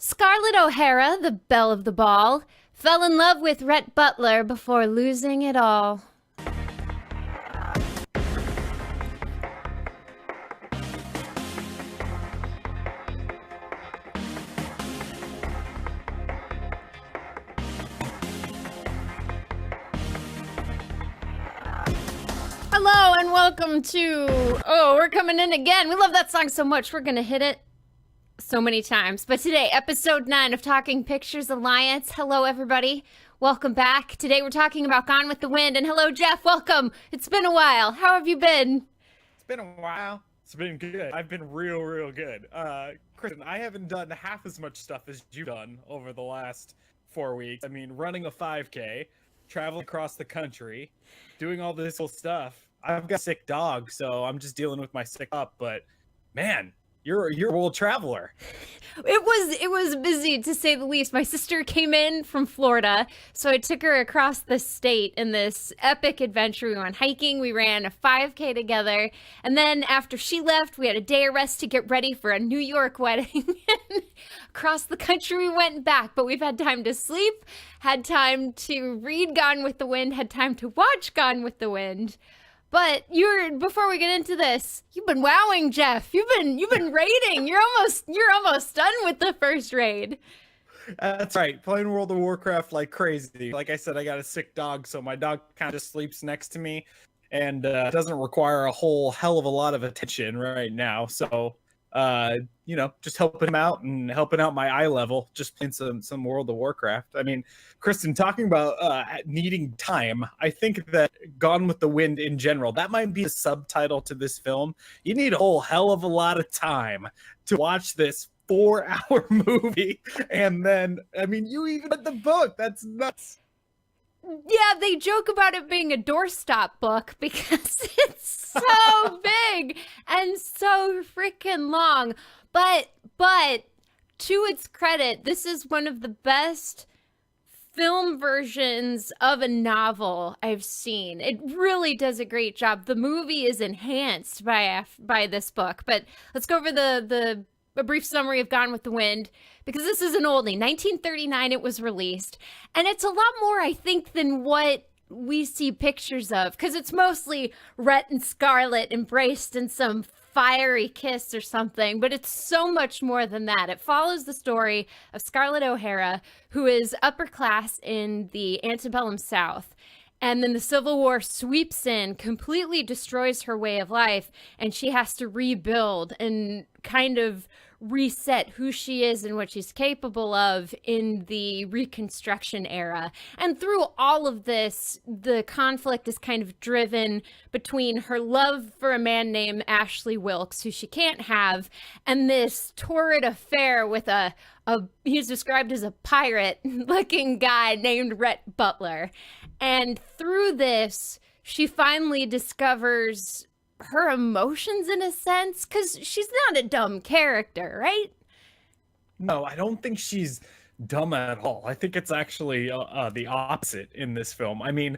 Scarlett O'Hara, the belle of the ball, fell in love with Rhett Butler before losing it all. Hello and welcome to... Oh, we're coming in again. We love that song so much. We're gonna hit it so many times. But today, episode 9 of Talking Pictures Alliance. Hello, everybody. Welcome back. Today, we're talking about Gone with the Wind. And hello, Jeff. Welcome. It's been a while. How have you been? It's been a while. It's been good. I've been real good. Kristen, I haven't done half as much stuff as you've done over the last 4 weeks. I mean, running a 5K, traveling across the country, doing all this cool stuff. I've got a sick dog, so I'm just dealing with my sick pup. But man, you're a world traveler. It was busy, to say the least. My sister came in from Florida, so I took her across the state in this epic adventure. We went hiking, we ran a 5K together, and then after she left, we had a day of rest to get ready for a New York wedding. Across the country we went back, but we've had time to sleep, had time to read Gone with the Wind, had time to watch Gone with the Wind. But before we get into this, you've been wowing, Jeff. You've been raiding. You're almost done with the first raid. That's right. Playing World of Warcraft like crazy. Like I said, I got a sick dog, so my dog kind of just sleeps next to me and doesn't require a whole hell of a lot of attention right now. So, just helping him out and helping out my eye level, just playing some World of Warcraft. I mean, Kristen, talking about needing time, I think that Gone with the Wind in general, that might be a subtitle to this film. You need a whole hell of a lot of time to watch this 4-hour movie. And then, I mean, you even read the book. That's nuts. Yeah, they joke about it being a doorstop book because it's so big and so freaking long. But to its credit, this is one of the best film versions of a novel I've seen. It really does a great job. The movie is enhanced by this book. But let's go over a brief summary of Gone with the Wind, because this is an oldie. 1939 it was released, and it's a lot more, I think, than what we see pictures of, because it's mostly Rhett and Scarlett embraced in some fiery kiss or something, but it's so much more than that. It follows the story of Scarlett O'Hara, who is upper class in the antebellum South. And then the Civil War sweeps in, completely destroys her way of life, and she has to rebuild and kind of reset who she is and what she's capable of in the Reconstruction era. And through all of this, the conflict is kind of driven between her love for a man named Ashley Wilkes, who she can't have, and this torrid affair with he's described as a pirate-looking guy named Rhett Butler. And through this, she finally discovers her emotions, in a sense, because she's not a dumb character, right? No, I don't think she's dumb at all. I think it's actually the opposite in this film. I mean,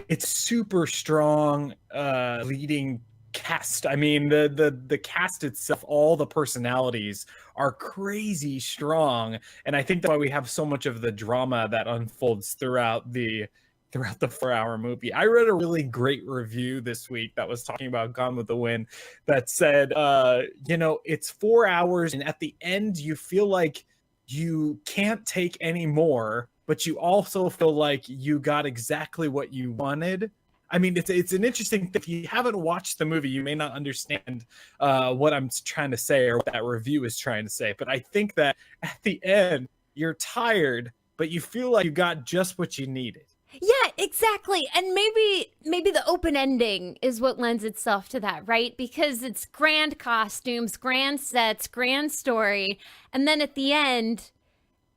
it's super strong leading cast. I mean, the cast itself, all the personalities are crazy strong, and I think that's why we have so much of the drama that unfolds throughout the 4-hour movie. I read a really great review this week that was talking about Gone with the Wind that said, it's 4 hours, and at the end you feel like you can't take any more, but you also feel like you got exactly what you wanted. I mean, it's an interesting thing. If you haven't watched the movie, you may not understand what I'm trying to say or what that review is trying to say. But I think that at the end, you're tired, but you feel like you got just what you needed. Yeah, exactly. And maybe the open ending is what lends itself to that, right? Because it's grand costumes, grand sets, grand story. And then at the end,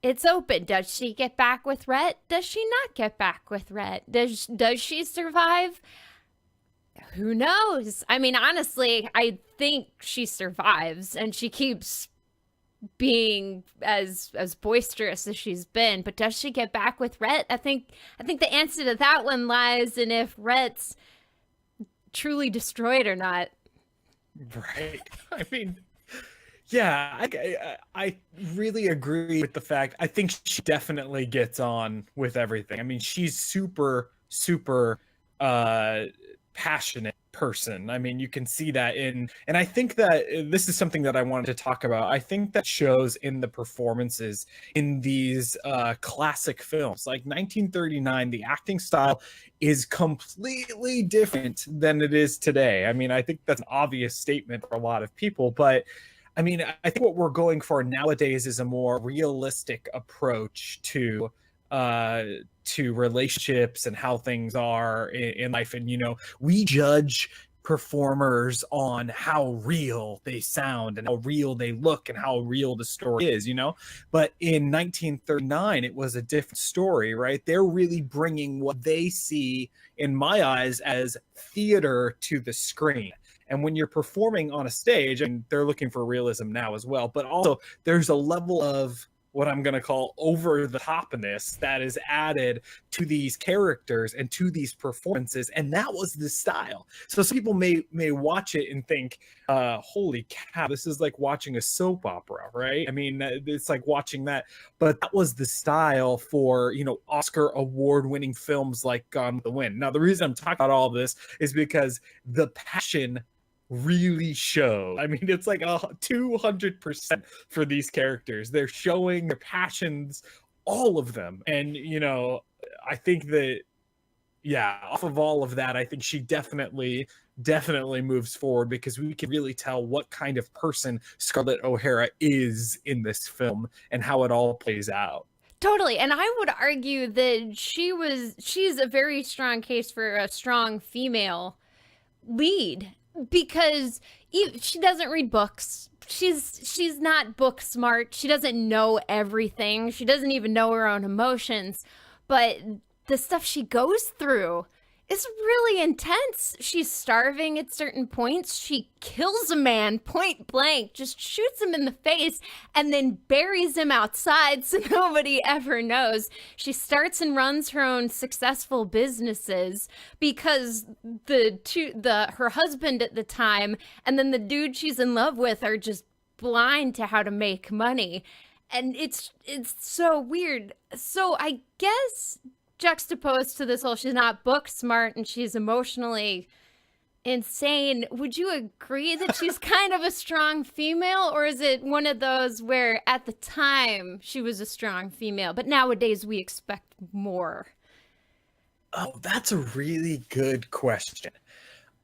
it's open. Does she get back with Rhett? Does she not get back with Rhett? Does she survive? Who knows? I mean, honestly, I think she survives and she keeps being as boisterous as she's been, but does she get back with Rhett? I think the answer to that one lies in if Rhett's truly destroyed or not. Right. I mean, Yeah, I really agree with the fact. I think she definitely gets on with everything. I mean, she's super uh passionate person. I mean, you can see that in, and I think that this is something that I wanted to talk about. I think that shows in the performances in these classic films. Like 1939, the acting style is completely different than it is today. I mean, I think that's an obvious statement for a lot of people, but I mean, I think what we're going for nowadays is a more realistic approach uh to relationships and how things are in life. And we judge performers on how real they sound and how real they look and how real the story is. But in 1939 it was a different story, right? They're really bringing what they see, in my eyes, as theater to the screen. And when you're performing on a stage, and they're looking for realism now as well, but also there's a level of what I'm going to call over the topness that is added to these characters and to these performances. And that was the style. So some people may watch it and think, holy cow, this is like watching a soap opera, right? I mean, it's like watching that. But that was the style for, Oscar award winning films like Gone with the Wind. Now, the reason I'm talking about all this is because the passion really show. I mean, it's like 200% for these characters. They're showing their passions, all of them. And I think that, yeah, off of all of that, I think she definitely moves forward, because we can really tell what kind of person Scarlett O'Hara is in this film and how it all plays out. Totally. And I would argue that she's a very strong case for a strong female lead, because she doesn't read books. She's not book smart. She doesn't know everything. She doesn't even know her own emotions. But the stuff she goes through is really intense. She's starving at certain points. She kills a man point blank, just shoots him in the face, and then buries him outside so nobody ever knows. She starts and runs her own successful businesses because her husband at the time and then the dude she's in love with are just blind to how to make money. And it's so weird. So I guess juxtaposed to this whole she's not book smart and she's emotionally insane, would you agree that she's kind of a strong female, or is it one of those where at the time she was a strong female but nowadays we expect more? Oh, that's a really good question.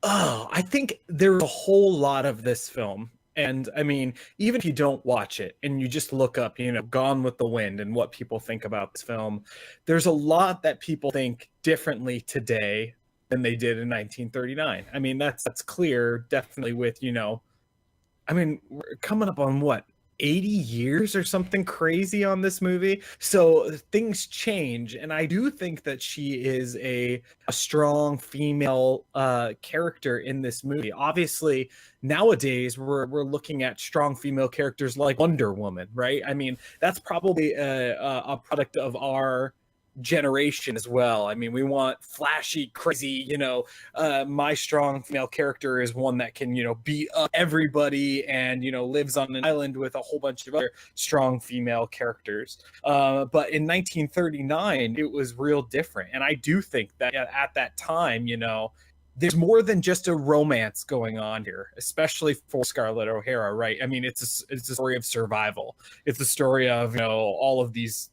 I think there's a whole lot of this film. And I mean, even if you don't watch it and you just look up, Gone with the Wind and what people think about this film, there's a lot that people think differently today than they did in 1939. I mean, that's clear, definitely with, I mean, we're coming up on what, 80 years or something crazy on this movie. So things change. And I do think that she is a strong female character in this movie. Obviously, nowadays we're looking at strong female characters like Wonder Woman, right? I mean, that's probably a product of our generation as well. I mean, we want flashy, crazy, my strong female character is one that can, beat up everybody and, lives on an island with a whole bunch of other strong female characters. But in 1939, it was real different. And I do think that at that time, there's more than just a romance going on here, especially for Scarlett O'Hara, right? I mean, it's a story of survival. It's a story of, all of these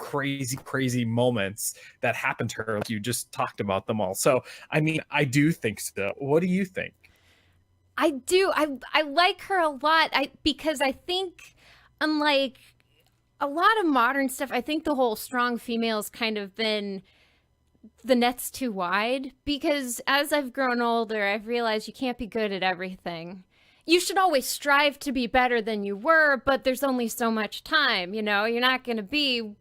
crazy moments that happened to her, like you just talked about them all. So I mean, I do think so. What do you think? I do. I like her a lot. Because I think, unlike a lot of modern stuff, I think the whole strong female's kind of been, the net's too wide, because as I've grown older, I've realized you can't be good at everything. You should always strive to be better than you were, but there's only so much time, you're not going to be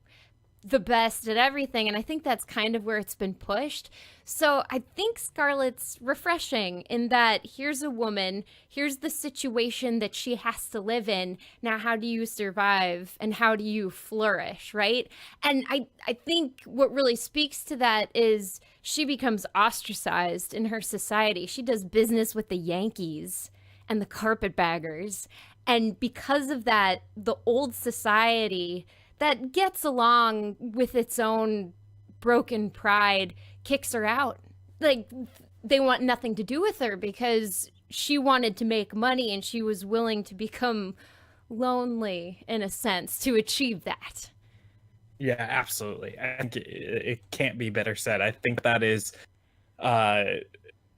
the best at everything. And I think that's kind of where it's been pushed. So I think Scarlett's refreshing in that here's a woman, here's the situation that she has to live in. Now, how do you survive and how do you flourish, right? And I think what really speaks to that is she becomes ostracized in her society. She does business with the Yankees and the carpetbaggers. And because of that, the old society that gets along with its own broken pride kicks her out. Like, they want nothing to do with her because she wanted to make money and she was willing to become lonely in a sense to achieve that. Yeah, absolutely. I think it can't be better said. I think that is uh,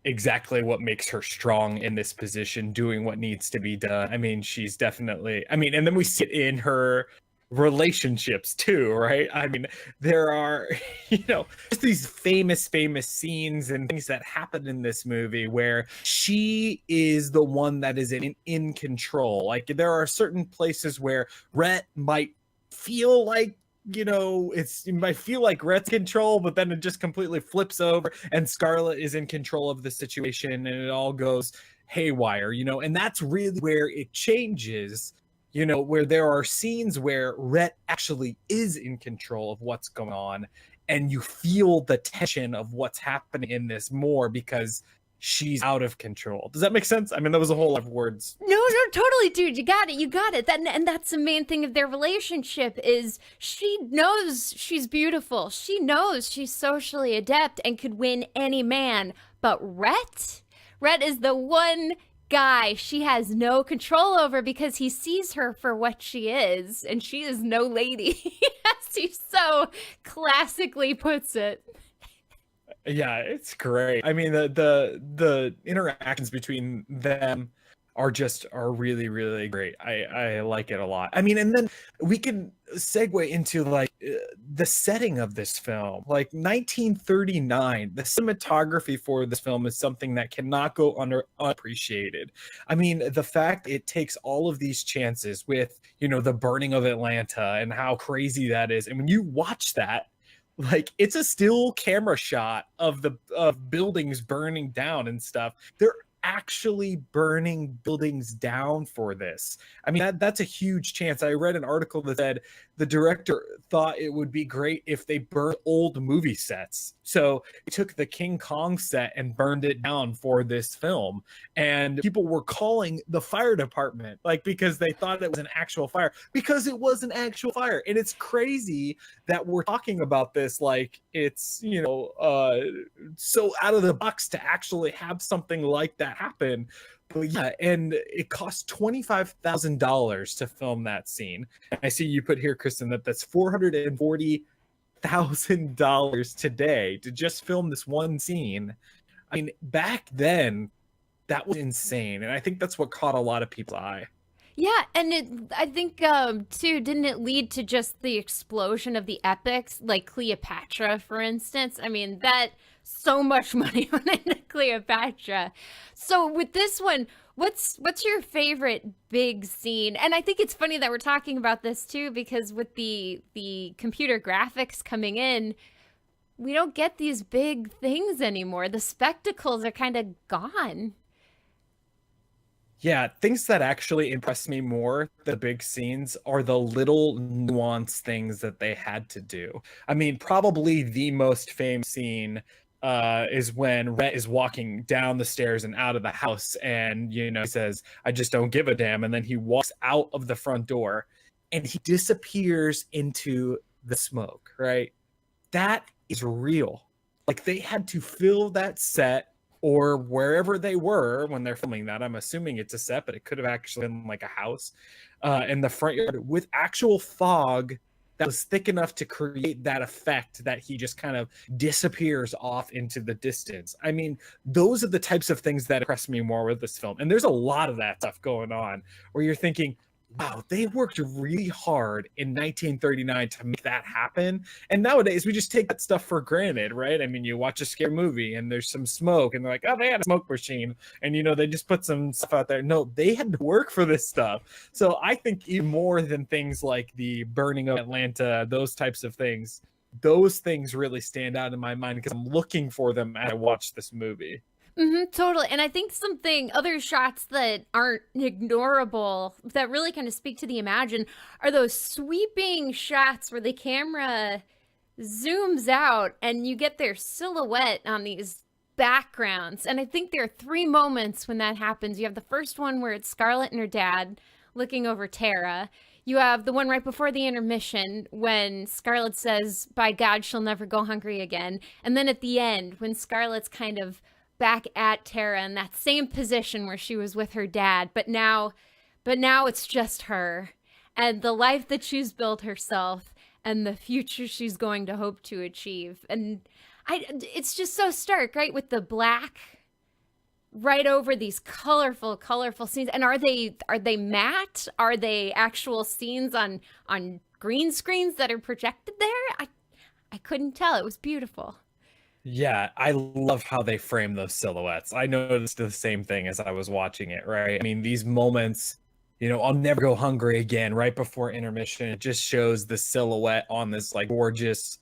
exactly what makes her strong in this position, doing what needs to be done. I mean, she's definitely, I mean, and then we see it in her relationships too, right? I mean, there are, just these famous scenes and things that happen in this movie where she is the one that is in control. Like, there are certain places where Rhett might feel like, it might feel like Rhett's control, but then it just completely flips over and Scarlett is in control of the situation and it all goes haywire, and that's really where it changes, where there are scenes where Rhett actually is in control of what's going on and you feel the tension of what's happening in this more because she's out of control. Does that make sense? I mean, that was a whole lot of words. No, totally, dude. You got it. And that's the main thing of their relationship is she knows she's beautiful. She knows she's socially adept and could win any man. But Rhett is the one guy she has no control over because he sees her for what she is, and she is no lady, as he so classically puts it. Yeah, it's great. I mean, the interactions between them are really, really great. I like it a lot. I mean, and then we can segue into like the setting of this film. Like 1939, the cinematography for this film is something that cannot go unappreciated. I mean, the fact it takes all of these chances with, the burning of Atlanta and how crazy that is. And when you watch that, like, it's a still camera shot of buildings burning down and stuff. They're actually burning buildings down for this. I mean, that's a huge chance. I read an article that said the director thought it would be great if they burned old movie sets. So they took the King Kong set and burned it down for this film. And people were calling the fire department, like, because they thought it was an actual fire, because it was an actual fire. And it's crazy that we're talking about this like it's, so out of the box to actually have something like that happen. But yeah, and it cost $25,000 to film that scene. I see you put here, Kristen, that's $440,000 today to just film this one scene. I mean, back then, that was insane, and I think that's what caught a lot of people's eye. Yeah, and I think, too, didn't it lead to just the explosion of the epics, like Cleopatra, for instance? I mean, that so much money went into Cleopatra. So with this one, what's your favorite big scene? And I think it's funny that we're talking about this, too, because with the computer graphics coming in, we don't get these big things anymore. The spectacles are kind of gone. Yeah, things that actually impress me more, the big scenes, are the little nuanced things that they had to do. I mean, probably the most famous scene is when Rhett is walking down the stairs and out of the house, and, he says, "I just don't give a damn," and then he walks out of the front door, and he disappears into the smoke, right? That is real. Like, they had to fill that set or wherever they were when they're filming that. I'm assuming it's a set, but it could have actually been like a house in the front yard with actual fog that was thick enough to create that effect that he just kind of disappears off into the distance. I mean, those are the types of things that impress me more with this film. And there's a lot of that stuff going on where you're thinking, wow, they worked really hard in 1939 to make that happen. And nowadays, we just take that stuff for granted, right? I mean, you watch a scary movie and there's some smoke and they're like, oh, they had a smoke machine. And, they just put some stuff out there. No, they had to work for this stuff. So I think even more than things like the burning of Atlanta, those types of things, those things really stand out in my mind because I'm looking for them as I watch this movie. Totally. And I think other shots that aren't ignorable that really kind of speak to the imagine are those sweeping shots where the camera zooms out and you get their silhouette on these backgrounds. And I think there are 3 moments when that happens. You have the first one where it's Scarlett and her dad looking over Tara. You have the one right before the intermission when Scarlett says, by God, she'll never go hungry again. And then at the end, when Scarlett's kind of back at Tara in that same position where she was with her dad, but now it's just her and the life that she's built herself and the future she's going to hope to achieve. And it's just so stark, right? With the black right over these colorful scenes. And are they matte? Are they actual scenes on green screens that are projected there? I couldn't tell. It was beautiful. Yeah, I love how they frame those silhouettes. I noticed the same thing as I was watching it, right? I mean, these moments, I'll never go hungry again, right before intermission, it just shows the silhouette on this like gorgeous,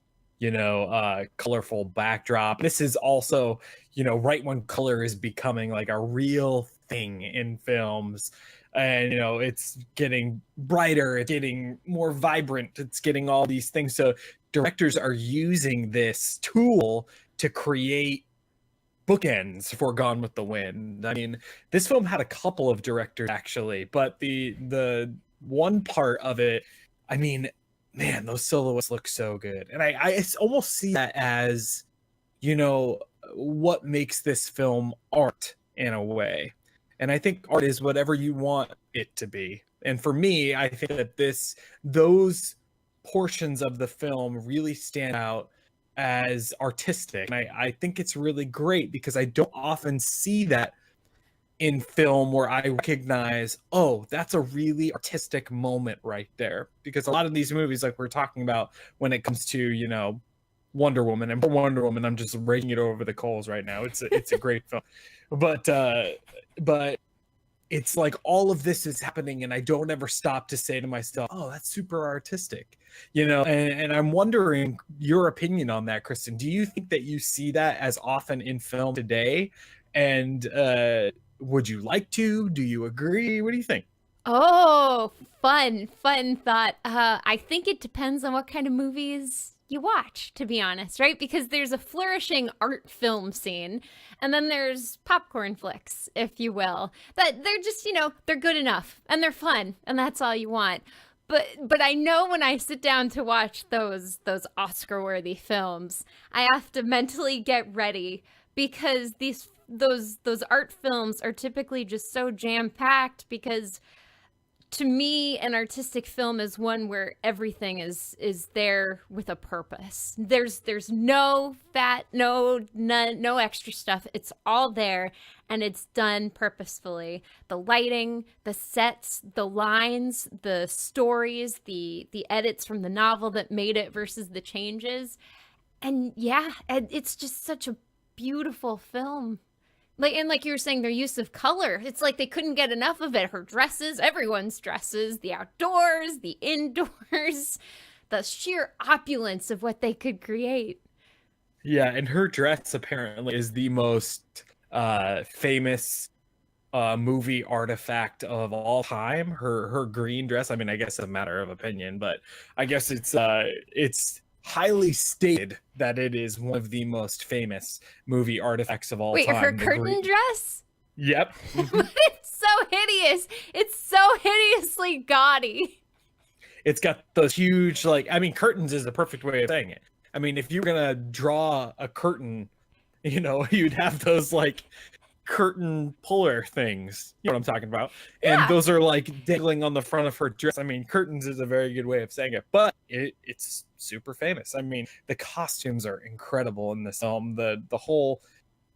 colorful backdrop. This is also, right when color is becoming like a real thing in films. And, it's getting brighter, it's getting more vibrant, it's getting all these things. So directors are using this tool to create bookends for Gone with the Wind. I mean, this film had a couple of directors actually, but the one part of it, I mean, man, those silhouettes look so good. And I almost see that as, what makes this film art in a way. And I think art is whatever you want it to be. And for me, I think that those portions of the film really stand out as artistic. And I think it's really great because I don't often see that in film where I recognize, oh, that's a really artistic moment right there. Because a lot of these movies, like we're talking about when it comes to, Wonder Woman, and for Wonder Woman, I'm just raking it over the coals right now. It's a great film. But it's like all of this is happening and I don't ever stop to say to myself, oh, that's super artistic, and I'm wondering your opinion on that, Kristen. Do you think that you see that as often in film today? And would you like to? Do you agree? What do you think? Oh, fun thought. I think it depends on what kind of movies you watch, to be honest, right? Because there's a flourishing art film scene, and then there's popcorn flicks, if you will, that they're just, they're good enough and they're fun, and that's all you want. But I know when I sit down to watch those Oscar-worthy films, I have to mentally get ready because those art films are typically just so jam-packed because to me, an artistic film is one where everything is there with a purpose. There's no fat, no extra stuff. It's all there, and it's done purposefully. The lighting, the sets, the lines, the stories, the edits from the novel that made it versus the changes. And yeah, it's just such a beautiful film. Like you were saying, their use of color, it's like they couldn't get enough of it. Her dresses, everyone's dresses, the outdoors, the indoors, the sheer opulence of what they could create. Yeah, and her dress apparently is the most famous movie artifact of all time. Her green dress. I mean, I guess it's a matter of opinion, but I guess it's highly stated that it is one of the most famous movie artifacts of all time. Wait, her curtain dress? Yep. It's so hideous. It's so hideously gaudy. It's got those huge, curtains is the perfect way of saying it. I mean, if you're gonna draw a curtain, you'd have those curtain puller things. You know what I'm talking about? And Yeah. those are dangling on the front of her dress. I mean, curtains is a very good way of saying it, but it's super famous. I mean, the costumes are incredible in this film. The whole,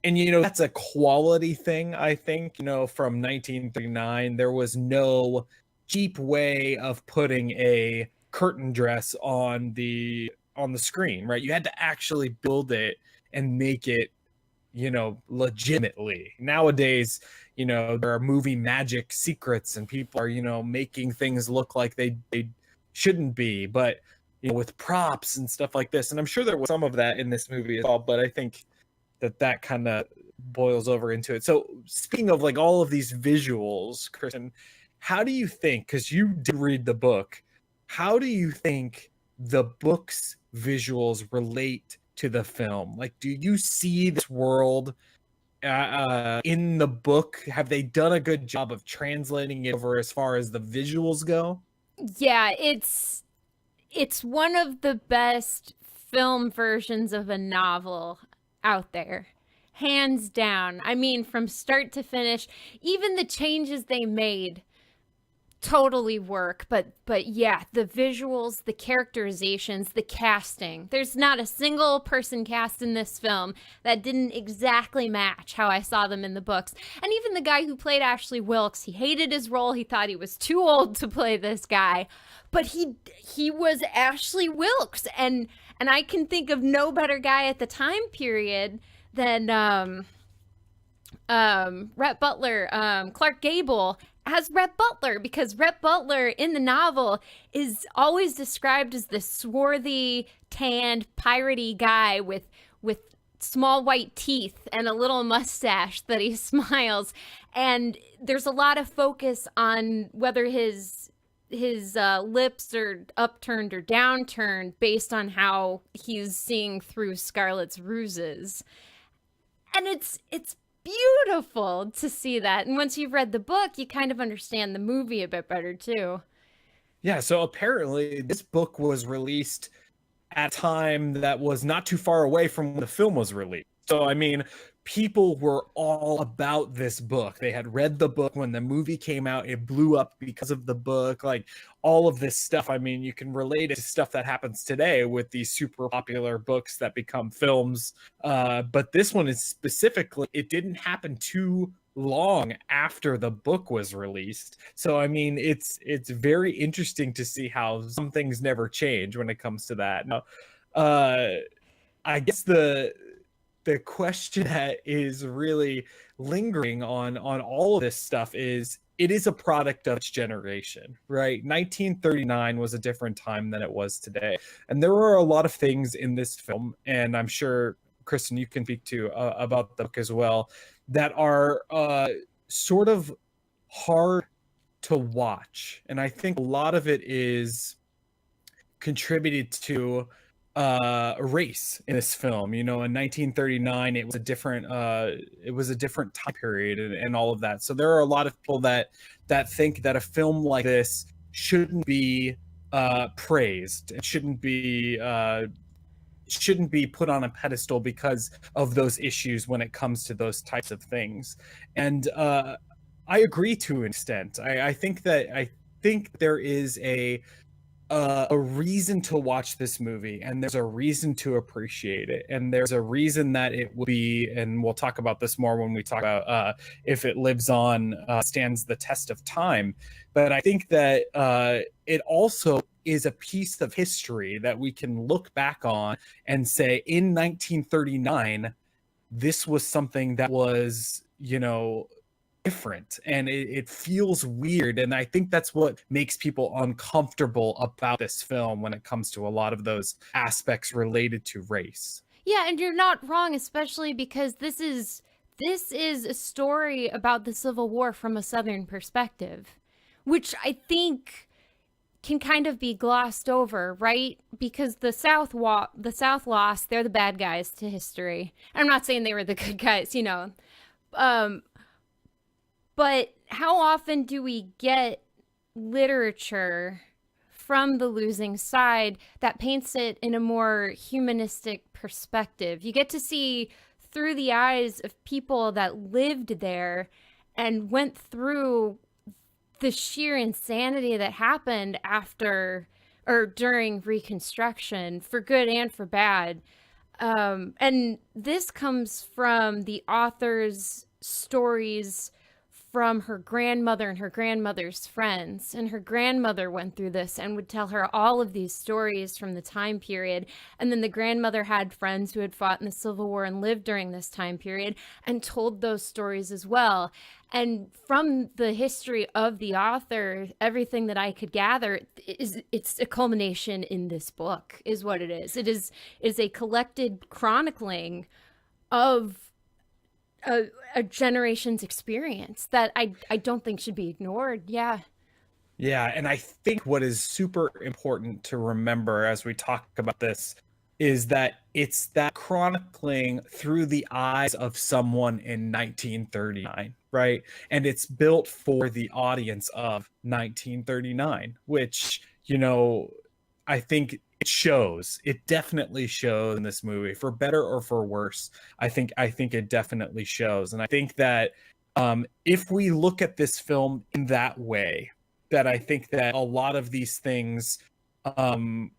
and that's a quality thing. I think from 1939, there was no cheap way of putting a curtain dress on the screen, right? You had to actually build it and make it legitimately. Nowadays, there are movie magic secrets and people are, making things look like they shouldn't be, but with props and stuff like this. And I'm sure there was some of that in this movie as well, but I think that kind of boils over into it. So speaking of all of these visuals, Kristen, how do you think, because you did read the book, how do you think the book's visuals relate to the film? Do you see this world in the book? Have they done a good job of translating it over as far as the visuals go? Yeah, it's one of the best film versions of a novel out there. Hands down. I mean, from start to finish, even the changes they made totally work, but yeah, the visuals, the characterizations, the casting. There's not a single person cast in this film that didn't exactly match how I saw them in the books. And even the guy who played Ashley Wilkes, he hated his role. He thought he was too old to play this guy, but he was Ashley Wilkes, and I can think of no better guy at the time period than Rhett Butler, Clark Gable as Rhett Butler, because Rhett Butler in the novel is always described as this swarthy, tanned, piratey guy with small white teeth and a little mustache that he smiles. And there's a lot of focus on whether his lips are upturned or downturned based on how he's seeing through Scarlett's ruses. And it's beautiful to see that. And once you've read the book, you kind of understand the movie a bit better too. Yeah, so apparently this book was released at a time that was not too far away from when the film was released. So, I mean, people were all about this book. They had read the book when the movie came out. It blew up because of the book, like all of this stuff. I mean, you can relate it to stuff that happens today with these super popular books that become films. But this one is specifically, it didn't happen too long after the book was released. So, I mean, it's very interesting to see how some things never change when it comes to that. Now, I guess the question that is really lingering on all of this stuff is it is a product of its generation, right? 1939 was a different time than it was today. And there were a lot of things in this film, and I'm sure, Kristen, you can speak to about the book as well, that are sort of hard to watch. And I think a lot of it is contributed to race in this film. You know, in 1939 it was a different time period, and all of that. So there are a lot of people that think that a film like this shouldn't be praised. It shouldn't be put on a pedestal because of those issues when it comes to those types of things. And I agree to an extent. I think there is a reason to watch this movie, and there's a reason to appreciate it, and there's a reason that it will be, and we'll talk about this more when we talk about if it lives on, stands the test of time. But I think that it also is a piece of history that we can look back on and say, in 1939, this was something that was, you know, different, and it feels weird. And I think that's what makes people uncomfortable about this film when it comes to a lot of those aspects related to race. Yeah, and you're not wrong, especially because this is a story about the Civil War from a Southern perspective, which I think can kind of be glossed over, right? Because the South lost. They're the bad guys to history. I'm not saying they were the good guys, you know. But how often do we get literature from the losing side that paints it in a more humanistic perspective? You get to see through the eyes of people that lived there and went through the sheer insanity that happened after or during Reconstruction, for good and for bad. And this comes from the author's stories from her grandmother and her grandmother's friends. And her grandmother went through this and would tell her all of these stories from the time period. And then the grandmother had friends who had fought in the Civil War and lived during this time period and told those stories as well. And from the history of the author, everything that I could gather it's a culmination in this book, is what it is. It is a collected chronicling of a generation's experience that I don't think should be ignored. Yeah. Yeah, and I think what is super important to remember as we talk about this is that it's that chronicling through the eyes of someone in 1939, right? And it's built for the audience of 1939, which, you know, I think it shows. It definitely shows in this movie, for better or for worse. I think it definitely shows. And I think that if we look at this film in that way, that I think that a lot of these things um,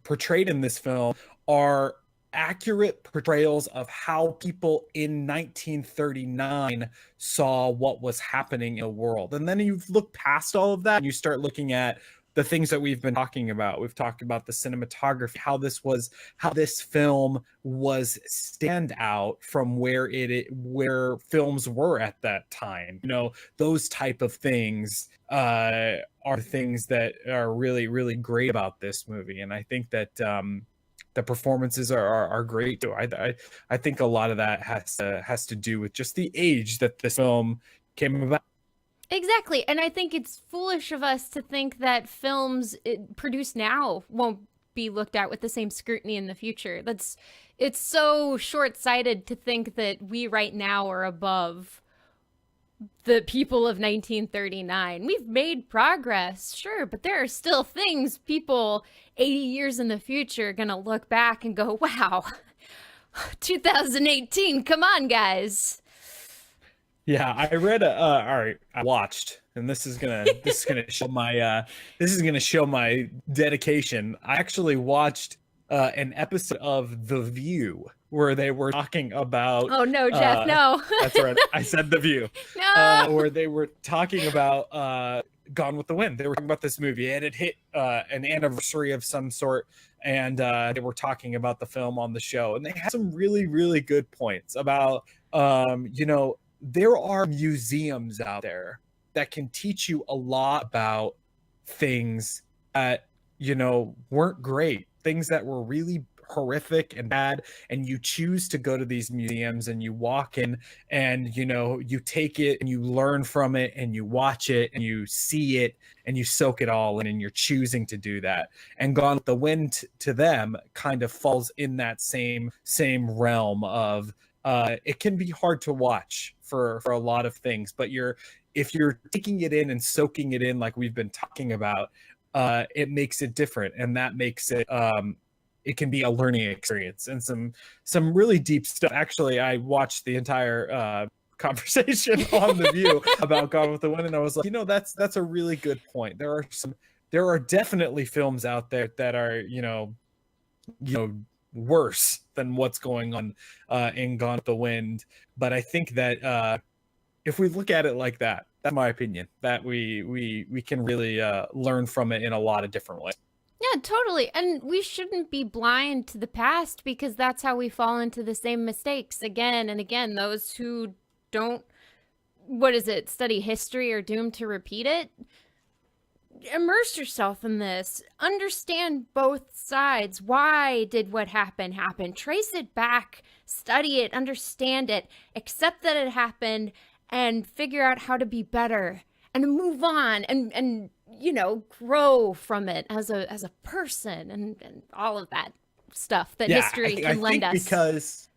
portrayed in this film are accurate portrayals of how people in 1939 saw what was happening in the world. And then you look past all of that and you start looking at the things that we've been talking about. We've talked about the cinematography, how this film was stand out from where films were at that time. You know, those type of things are things that are really, really great about this movie. And I think that the performances are great too. I think a lot of that has to do with just the age that this film came about. Exactly. And I think it's foolish of us to think that films produced now won't be looked at with the same scrutiny in the future. It's so short-sighted to think that we right now are above the people of 1939. We've made progress, sure, but there are still things people 80 years in the future are going to look back and go, wow, 2018, come on, guys. Yeah, I read all right, I watched, and this is gonna show my dedication. I actually watched an episode of The View where they were talking about Oh no, Jeff, no. That's right. I said The View. No. Where they were talking about Gone with the Wind. They were talking about this movie. It had hit an anniversary of some sort, and they were talking about the film on the show, and they had some really, really good points about you know, there are museums out there that can teach you a lot about things that, you know, weren't great, things that were really horrific and bad, and you choose to go to these museums and you walk in and, you know, you take it and you learn from it and you watch it and you see it and you soak it all in, and you're choosing to do that. And Gone with the Wind to them kind of falls in that same realm of it can be hard to watch for a lot of things, but if you're taking it in and soaking it in like we've been talking about, it makes it different, and that makes it it can be a learning experience and some really deep stuff. Actually, I watched the entire conversation on The View about Gone with the Wind, and I was like, you know, that's a really good point. There are definitely films out there that are, you know, worse than what's going on in Gone with the Wind. But I think that if we look at it like that, that's my opinion, that we can really learn from it in a lot of different ways. Yeah, totally. And we shouldn't be blind to the past, because that's how we fall into the same mistakes again and again. Those who don't, study history are doomed to repeat it. Immerse yourself in this. Understand both sides. Why did what happen? Trace it back. Study it. Understand it. Accept that it happened, and figure out how to be better and move on and you know, grow from it as a person and all of that stuff that history can lend us. Because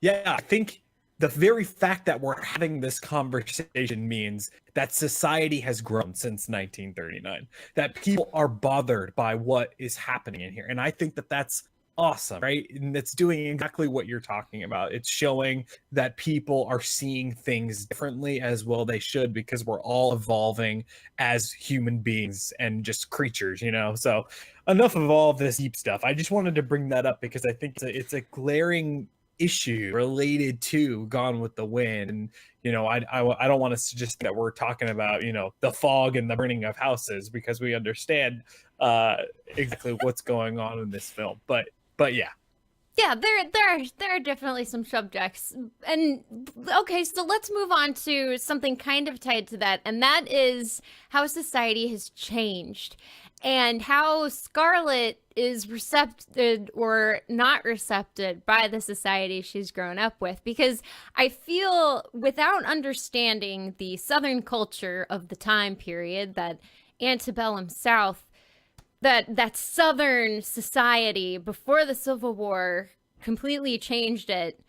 I think the very fact that we're having this conversation means that society has grown since 1939, that people are bothered by what is happening in here. And I think that that's awesome, right? And it's doing exactly what you're talking about. It's showing that people are seeing things differently, as well they should, because we're all evolving as human beings and just creatures, you know? So enough of all this deep stuff. I just wanted to bring that up because I think it's a glaring issue related to Gone with the Wind. And, you know, I don't want us to just think that we're talking about, you know, the fog and the burning of houses, because we understand exactly what's going on in this film. But yeah. Yeah, there are definitely some subjects. And okay, so let's move on to something kind of tied to that, and that is how society has changed and how Scarlett is recepted or not recepted by the society she's grown up with. Because I feel, without understanding the Southern culture of the time period, that antebellum South, that Southern society before the Civil War completely changed it.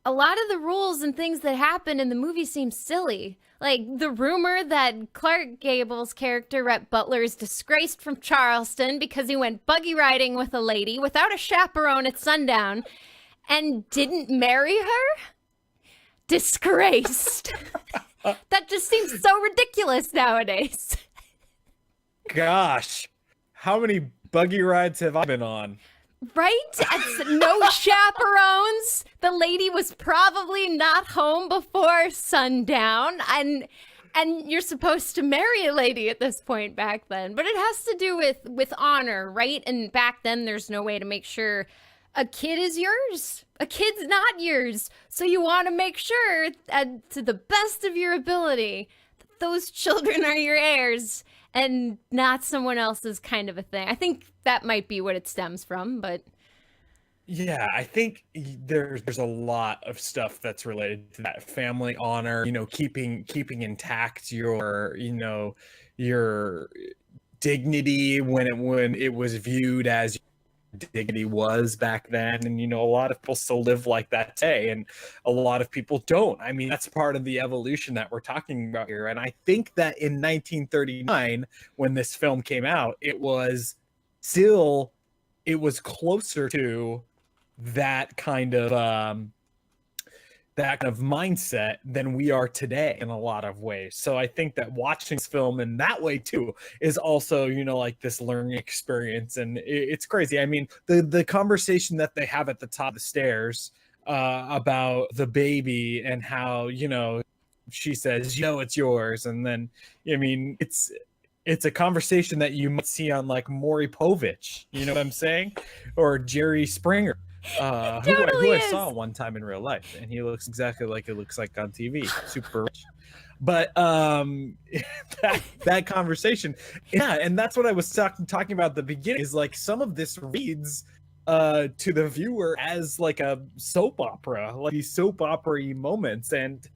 A lot of the rules and things that happen in the movie seem silly. Like the rumor that Clark Gable's character, Rhett Butler, is disgraced from Charleston because he went buggy riding with a lady without a chaperone at sundown and didn't marry her? Disgraced. That just seems so ridiculous nowadays. Gosh, how many buggy rides have I been on? Right? It's no chaperones. The lady was probably not home before sundown, and you're supposed to marry a lady at this point back then. But it has to do with honor, right? And back then, there's no way to make sure a kid is yours. A kid's not yours. So you want to make sure, to the best of your ability, that those children are your heirs and not someone else's, kind of a thing. I think that might be what it stems from, but Yeah, I think there's a lot of stuff that's related to that family honor, keeping intact your dignity when it was viewed as dignity was back then. And a lot of people still live like that today, and a lot of people don't. I mean, that's part of the evolution that we're talking about here. And I think that in 1939, when this film came out, it was closer to that kind of mindset than we are today in a lot of ways. So I think that watching this film in that way too is also, like this learning experience. And it's crazy. I mean, the conversation that they have at the top of the stairs about the baby and how, she says, it's yours. And then, I mean, it's a conversation that you might see on like Maury Povich, you know what I'm saying? Or Jerry Springer. Who I saw one time in real life, and he looks exactly like it looks like on TV, super rich. But that conversation, yeah, and that's what I was talking about at the beginning, is like some of this reads to the viewer as like a soap opera, like these soap opera-y moments, and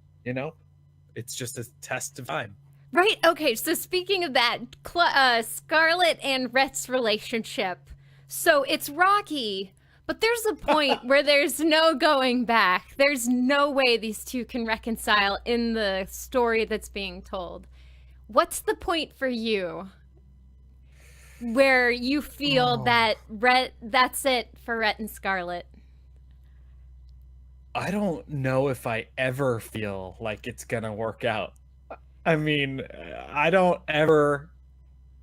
it's just a test of time. right. Okay, so speaking of that, Scarlett and Rhett's relationship. So it's rocky, but there's a point where there's no going back. There's no way these two can reconcile in the story that's being told. What's the point for you where you feel that that's it for Rhett and Scarlett? I don't know if I ever feel like it's gonna work out. I mean, I don't ever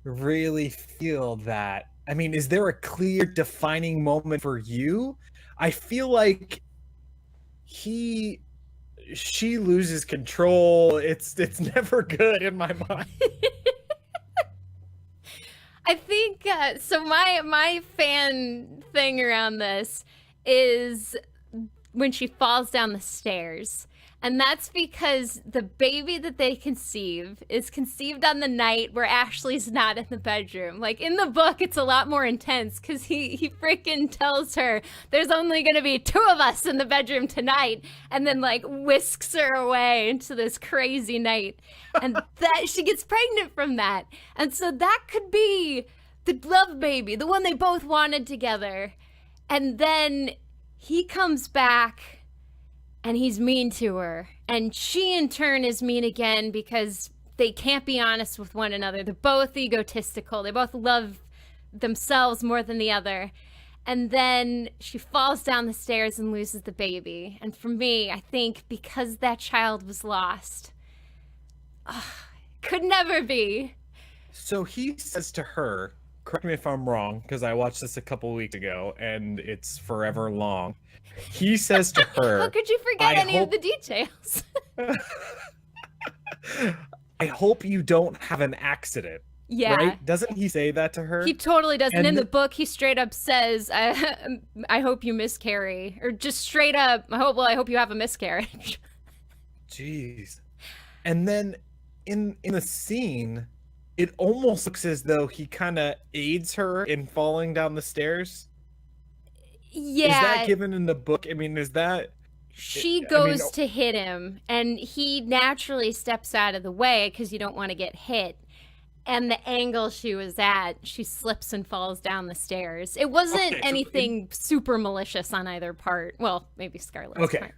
really feel that. I mean, is there a clear defining moment for you? I feel like she loses control. It's never good in my mind. I think so. My fan thing around this is when she falls down the stairs. And that's because the baby that they conceive is conceived on the night where Ashley's not in the bedroom. Like in the book, it's a lot more intense because he freaking tells her there's only going to be 2 of us in the bedroom tonight, and then like whisks her away into this crazy night. And that she gets pregnant from that. And so that could be the love baby, the one they both wanted together. And then he comes back and he's mean to her. And she, in turn, is mean again because they can't be honest with one another. They're both egotistical. They both love themselves more than the other. And then she falls down the stairs and loses the baby. And for me, I think because that child was lost, could never be. So he says to her, correct me if I'm wrong, because I watched this a couple weeks ago, and it's forever long. He says to her, how could you forget any of the details? I hope you don't have an accident. Yeah. Right? Doesn't he say that to her? He totally does. And in the book, he straight up says, I hope you miscarry. Or just straight up, I hope you have a miscarriage. Jeez. And then in the scene, it almost looks as though he kind of aids her in falling down the stairs. Yeah. Is that given in the book? I mean, is that... She goes to hit him, and he naturally steps out of the way because you don't want to get hit. and the angle she was at, she slips and falls down the stairs. It wasn't anything super malicious on either part. Well, maybe Scarlett's part.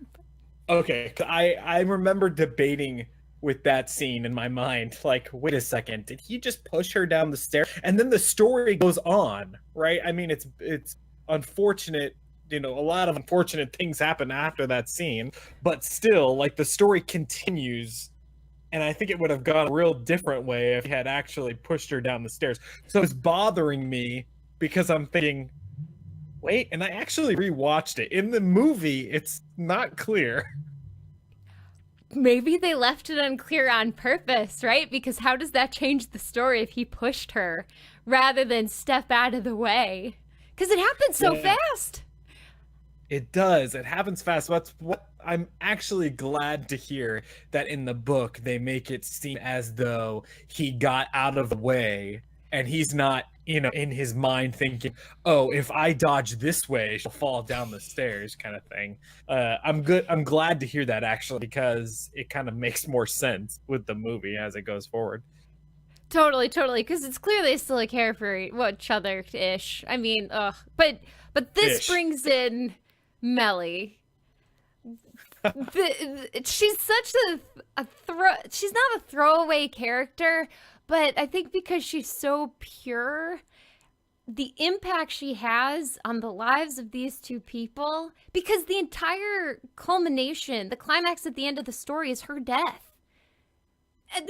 Okay, I remember debating with that scene in my mind, like, wait a second, did he just push her down the stairs? And then the story goes on, right? I mean, it's unfortunate, a lot of unfortunate things happen after that scene, but still, like, the story continues. And I think it would have gone a real different way if he had actually pushed her down the stairs. So it's bothering me because I'm thinking, wait, and I actually rewatched it. In the movie, it's not clear. Maybe they left it unclear on purpose, right? Because how does that change the story if he pushed her rather than step out of the way? Because it happens so fast. It does. It happens fast. That's what I'm actually glad to hear, that in the book they make it seem as though he got out of the way and he's not, in his mind thinking, oh, if I dodge this way, she'll fall down the stairs, kind of thing. I'm glad to hear that, actually, because it kind of makes more sense with the movie as it goes forward. Totally, because it's clear they still care for each other-ish. I mean, but this brings in Melly. She's such she's not a throwaway character, but I think because she's so pure, the impact she has on the lives of these two people, because the entire culmination, the climax at the end of the story is her death. And,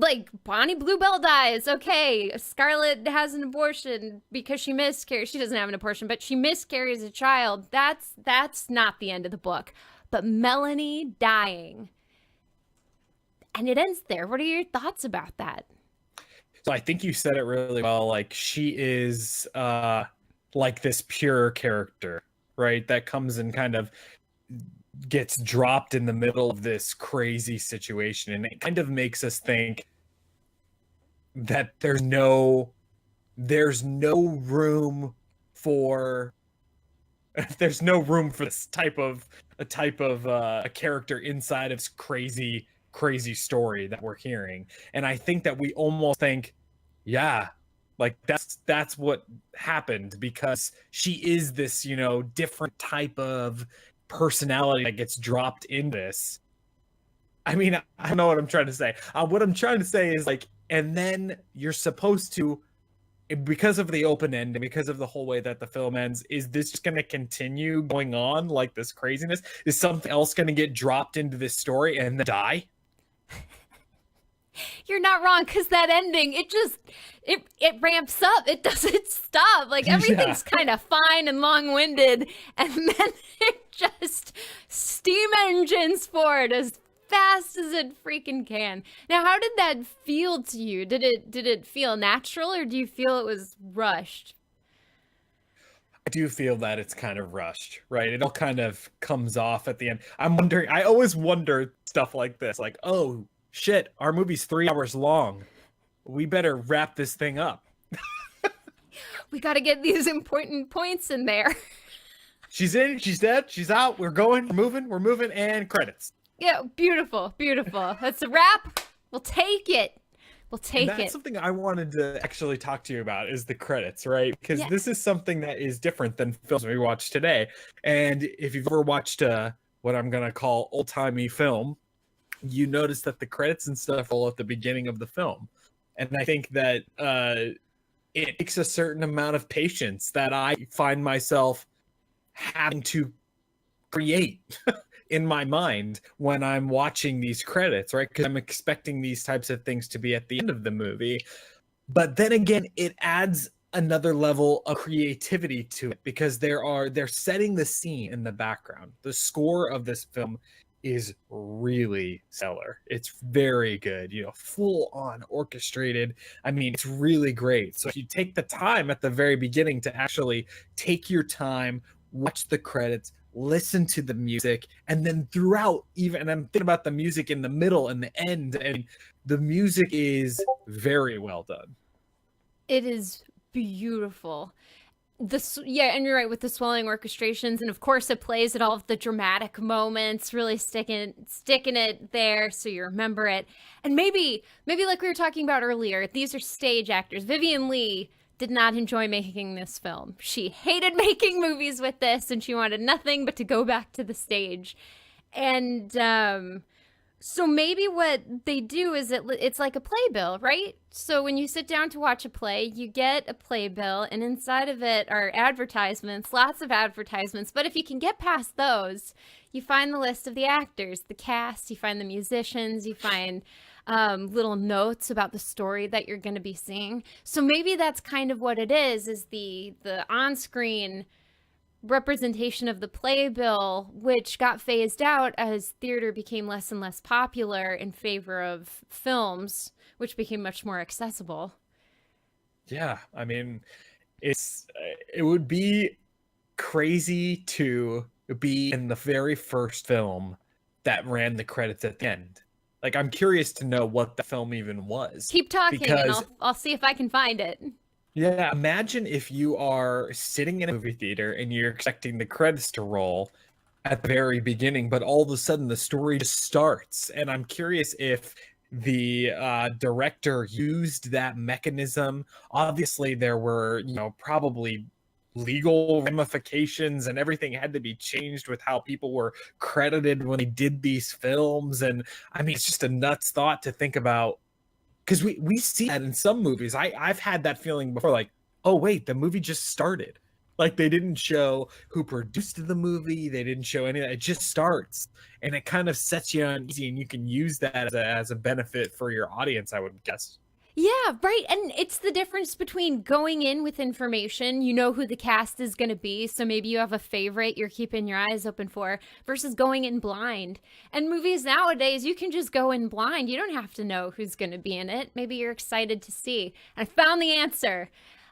like, Bonnie Bluebell dies. Okay, Scarlett has an abortion because she miscarries. She doesn't have an abortion, but she miscarries a child. That's not the end of the book. But Melanie dying, and it ends there. What are your thoughts about that? So I think you said it really well. Like, she is like this pure character, right? That comes and kind of gets dropped in the middle of this crazy situation, and it kind of makes us think that there's no room for this type of a character inside of this crazy story that we're hearing. And I think that we almost think, yeah, like that's what happened, because she is this, different type of personality that gets dropped in this. I mean, I don't know what I'm trying to say. What I'm trying to say is, like, and then you're supposed to, because of the open end and because of the whole way that the film ends, is this just going to continue going on, like this craziness? Is something else going to get dropped into this story and then die? You're not wrong, because that ending, it ramps up. It doesn't stop. Like, everything's kind of fine and long-winded, and then it just steam engines forward as fast as it freaking can. Now, how did that feel to you? Did it feel natural, or do you feel it was rushed? I do feel that it's kind of rushed, right? It all kind of comes off at the end. I always wonder stuff like this, like, oh, shit, our movie's 3 hours long. We better wrap this thing up. We got to get these important points in there. She's in, she's dead, she's out, we're going, we're moving, and credits. Yeah, beautiful. That's a wrap. We'll take it. That's something I wanted to actually talk to you about, is the credits, right? Because this is something that is different than films we watch today. And if you've ever watched what I'm going to call old-timey film, you notice that the credits and stuff roll at the beginning of the film. And I think that it takes a certain amount of patience that I find myself having to create in my mind when I'm watching these credits, right? Because I'm expecting these types of things to be at the end of the movie. But then again, it adds another level of creativity to it, because they're setting the scene in the background. The score of this film is really stellar. It's very good, full on orchestrated. I mean, it's really great. So if you take the time at the very beginning to actually take your time, watch the credits, listen to the music, and then throughout, and I'm thinking about the music in the middle and the end, and the music is very well done. It is beautiful. Yeah, and you're right with the swelling orchestrations, and of course it plays at all of the dramatic moments, really sticking it there so you remember it. And maybe like we were talking about earlier, these are stage actors. Vivien Leigh did not enjoy making this film. She hated making movies with this, and she wanted nothing but to go back to the stage. And so maybe what they do is it's like a playbill, right? So when you sit down to watch a play, you get a playbill, and inside of it are advertisements, lots of advertisements. But if you can get past those, you find the list of the actors, the cast, you find the musicians, you find little notes about the story that you're going to be seeing. So maybe that's kind of what it is the on-screen representation of the playbill, which got phased out as theater became less and less popular in favor of films, which became much more accessible. Yeah, I mean, it would be crazy to be in the very first film that ran the credits at the end. Like, I'm curious to know what the film even was. Keep talking, and I'll see if I can find it. Yeah, imagine if you are sitting in a movie theater and you're expecting the credits to roll at the very beginning, but all of a sudden the story just starts. And I'm curious if the director used that mechanism. Obviously, there were, probably legal ramifications, and everything had to be changed with how people were credited when they did these films. And I mean, it's just a nuts thought to think about. Because we see that in some movies. I've had that feeling before, like, oh, wait, the movie just started. Like, they didn't show who produced the movie. They didn't show any of that. It just starts. And it kind of sets you uneasy, and you can use that as a benefit for your audience, I would guess. Yeah, right. And it's the difference between going in with information, you know who the cast is going to be, so maybe you have a favorite you're keeping your eyes open for, versus going in blind. And movies nowadays, you can just go in blind. You don't have to know who's going to be in it. Maybe you're excited to see. I found the answer.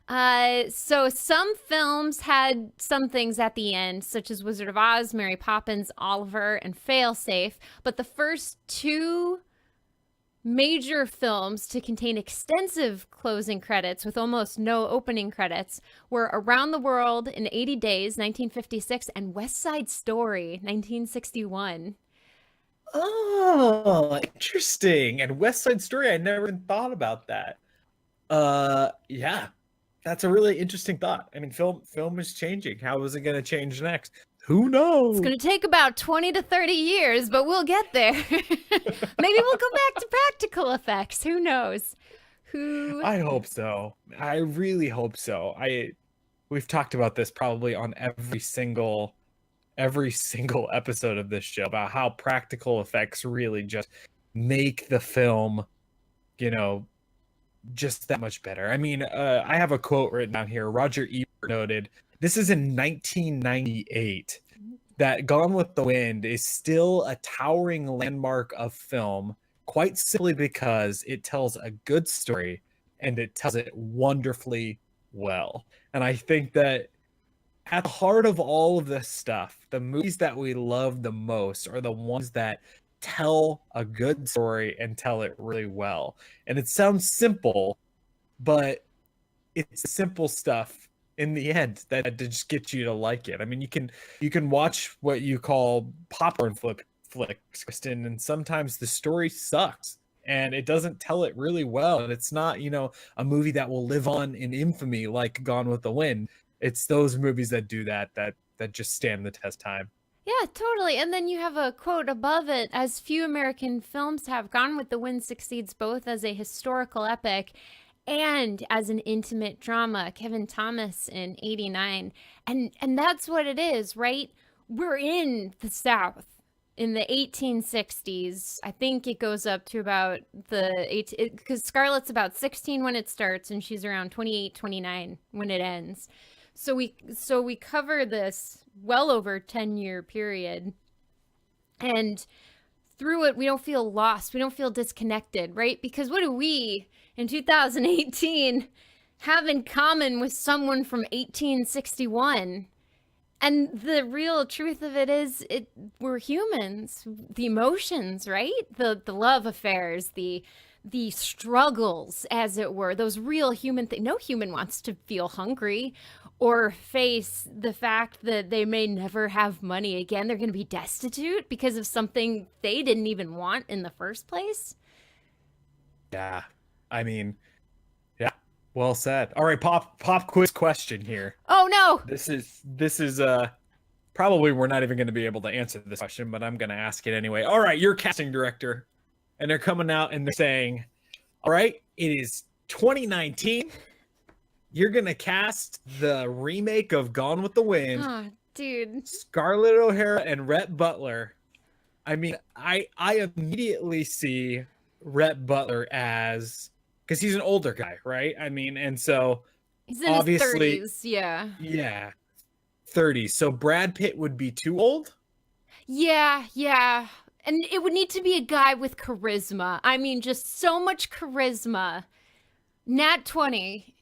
So some films had some things at the end, such as Wizard of Oz, Mary Poppins, Oliver, and Failsafe. But the first two major films to contain extensive closing credits with almost no opening credits were Around the World in 80 Days, 1956, and West Side Story, 1961. Oh, interesting. And West Side Story, I never even thought about that. Yeah, that's a really interesting thought. I mean, film is changing. How is it going to change next? Who knows? It's going to take about 20 to 30 years, but we'll get there. Maybe we'll go back to practical effects. Who knows? I hope so. I really hope so. We've talked about this probably on every single episode of this show about how practical effects really just make the film, just that much better. I mean, I have a quote written down here. Roger Ebert noted, this is in 1998, that Gone with the Wind is still a towering landmark of film, quite simply because it tells a good story and it tells it wonderfully well. And I think that at the heart of all of this stuff, the movies that we love the most are the ones that tell a good story and tell it really well. And it sounds simple, but it's simple stuff in the end that just gets you to like it. I mean, you can watch what you call popcorn flicks, Kristen, and sometimes the story sucks and it doesn't tell it really well. And it's not, a movie that will live on in infamy like Gone with the Wind. It's those movies that do that just stand the test time. Yeah, totally. And then you have a quote above it, as few American films have, Gone with the Wind succeeds both as a historical epic and as an intimate drama. Kevin Thomas in 89. And that's what it is, right? We're in the South in the 1860s. I think it goes up to about because Scarlett's about 16 when it starts and she's around 28, 29 when it ends. So we cover this well over 10-year period, and through it we don't feel lost, we don't feel disconnected, right? Because what do we in 2018 have in common with someone from 1861? And the real truth of it is, we're humans. The emotions, right? The love affairs, the the struggles, as it were, those real human things. No human wants to feel hungry or face the fact that they may never have money again. They're going to be destitute because of something they didn't even want in the first place. Yeah. I mean, yeah, well said. All right, pop quiz question here. Oh no. This is probably we're not even going to be able to answer this question, but I'm going to ask it anyway. All right, you're casting director, and they're coming out and they're saying, all right, it is 2019. You're going to cast the remake of Gone with the Wind. Oh, dude. Scarlett O'Hara and Rhett Butler. I mean, I immediately see Rhett Butler as, because he's an older guy, right? I mean, and so he's in obviously, his 30s, yeah. Yeah, 30s. So Brad Pitt would be too old? Yeah. And it would need to be a guy with charisma. I mean, just so much charisma. Nat 20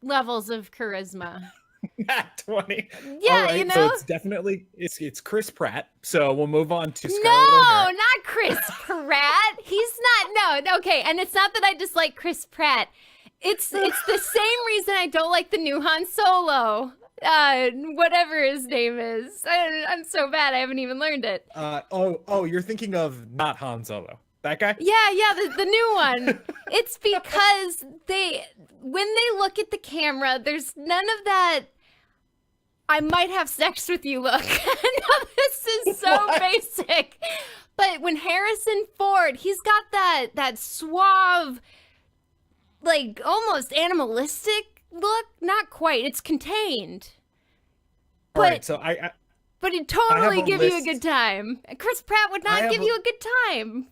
levels of charisma. Nat 20. Yeah, all right, you know? So it's definitely, it's Chris Pratt. So we'll move on to Scarlett No, O'Hara. not Chris Pratt. He's not, no, okay. And it's not that I dislike Chris Pratt. It's the same reason I don't like the new Han Solo. Whatever his name is. I'm so bad I haven't even learned it. You're thinking of not Han Solo. That guy? Yeah, the new one. It's because when they look at the camera, there's none of that I might have sex with you look. No, this is so basic. But when Harrison Ford, he's got that suave, like almost animalistic look. Not quite. It's contained. All right, so but it'd totally give you a list. good time. Chris Pratt would not give you a good time.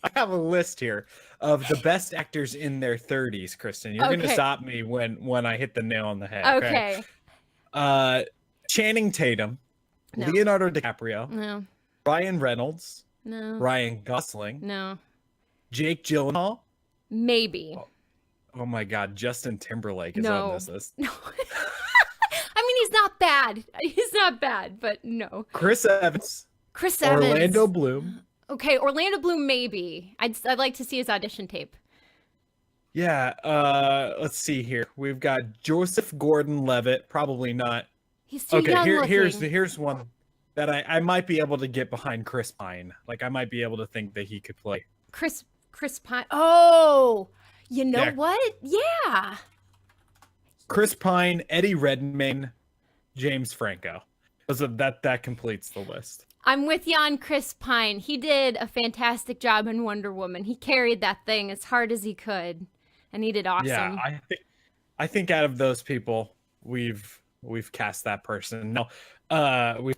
I have a list here of the best actors in their 30s, Kristen. You're going to stop me when I hit the nail on the head. Okay. Channing Tatum, No. Leonardo DiCaprio, No. Ryan Reynolds, No. Ryan Gosling, No. Jake Gyllenhaal. Maybe. Oh my God, Justin Timberlake is No. on this list. No. I mean, he's not bad. He's not bad, but no. Chris Evans, Orlando Orlando Bloom. Okay, Orlando Bloom maybe. I'd like to see his audition tape. Yeah, let's see here. We've got Joseph Gordon-Levitt, probably not. He's too young looking. Here's one that I might be able to get behind Chris Pine. Like I might be able to think that he could play. Chris Pine. Oh, you know Yeah. what? Yeah. Chris Pine, Eddie Redmayne, James Franco. That completes the list. I'm with you on Chris Pine. He did a fantastic job in Wonder Woman. He carried that thing as hard as he could, and he did awesome. Yeah, I think out of those people, we've cast that person. No, we've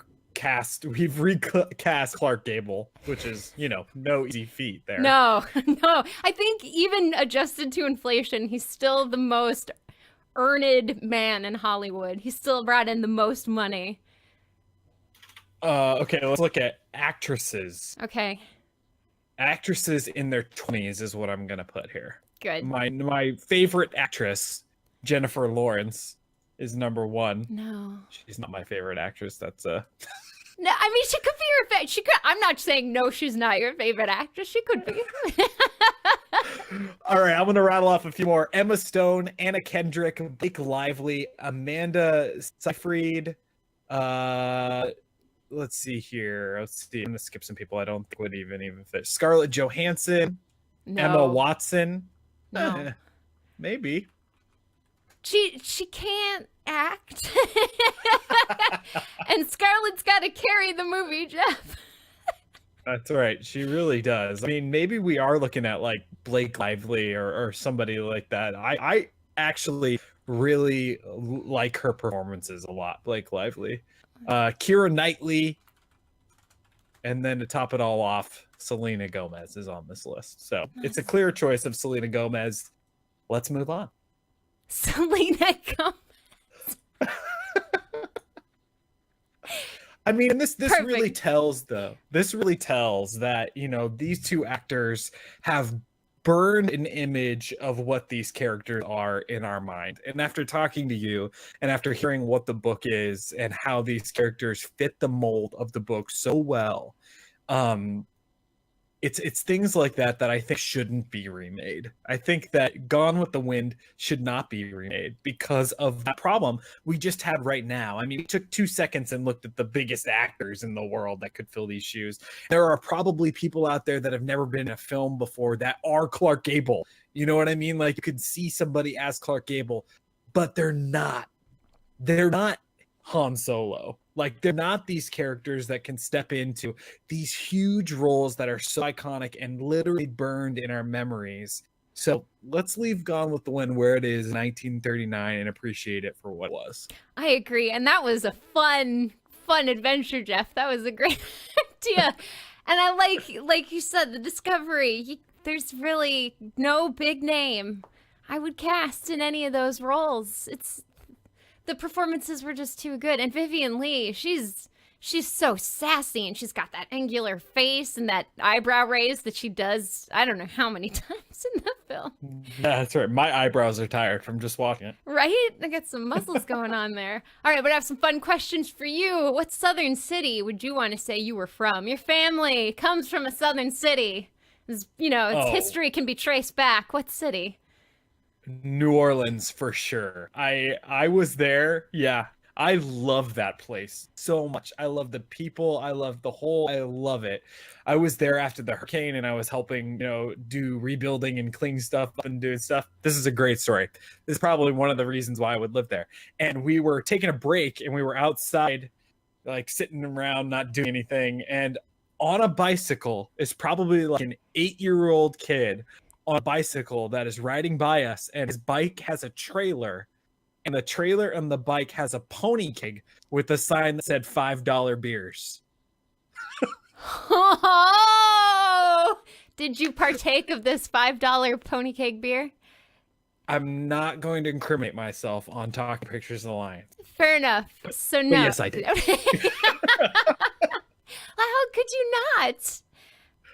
recast Clark Gable, which is no easy feat there. No. I think even adjusted to inflation, he's still the most earned man in Hollywood. He still brought in the most money. Okay, let's look at actresses. Okay. Actresses in their 20s is what I'm gonna put here. Good. My favorite actress, Jennifer Lawrence, is number one. No. She's not my favorite actress. That's No, I mean, she could be your favorite. She could. I'm not saying no, she's not your favorite actress. She could be. All right, I'm gonna rattle off a few more. Emma Stone, Anna Kendrick, Blake Lively, Amanda Seyfried. Let's see here. I'm gonna skip some people I don't think would even fit. Scarlett Johansson, No. Emma Watson. No. Maybe. She can't act. And Scarlett's got to carry the movie, Jeff. That's right. She really does. I mean, maybe we are looking at like Blake Lively or somebody like that. I actually really like her performances a lot. Blake Lively, Keira Knightley, and then to top it all off, Selena Gomez is on this list. So it's a clear choice of Selena Gomez. Let's move on. Selena Gomez. I mean, this Perfect. really tells that, these two actors have burned an image of what these characters are in our mind. And after talking to you and after hearing what the book is and how these characters fit the mold of the book so well, it's things like that that I think shouldn't be remade. I think that Gone with the Wind should not be remade because of that problem we just had right now. I mean, we took 2 seconds and looked at the biggest actors in the world that could fill these shoes. There are probably people out there that have never been in a film before that are Clark Gable. You know what I mean? Like, you could see somebody as Clark Gable, but they're not. They're not Han Solo. Like, they're not these characters that can step into these huge roles that are so iconic and literally burned in our memories. So let's leave Gone with the Wind where it is in 1939 and appreciate it for what it was. I agree. And that was a fun adventure, Jeff. That was a great idea. And I like you said, the Discovery. There's really no big name I would cast in any of those roles. The performances were just too good. And Vivian Leigh, she's so sassy, and she's got that angular face and that eyebrow raise that she does I don't know how many times in the film. That's right. My eyebrows are tired from just watching it. Right? I got some muscles going on there. All right, but I have some fun questions for you. What southern city would you want to say you were from? Your family comes from a southern city. Its history can be traced back. What city? New Orleans for sure. I was there. Yeah. I love that place so much. I love the people. I love I love it. I was there after the hurricane and I was helping, do rebuilding and cleaning stuff up and doing stuff. This is a great story. This is probably one of the reasons why I would live there. And we were taking a break and we were outside, like sitting around, not doing anything. And on a bicycle is probably like an 8-year-old kid on a bicycle that is riding by us, and his bike has a trailer, and the trailer and the bike has a pony keg with a sign that said $5 beers. Oh! Did you partake of this $5 pony keg beer? I'm not going to incriminate myself on talking pictures of the lion. Fair enough. So no. But yes, I did. How could you not?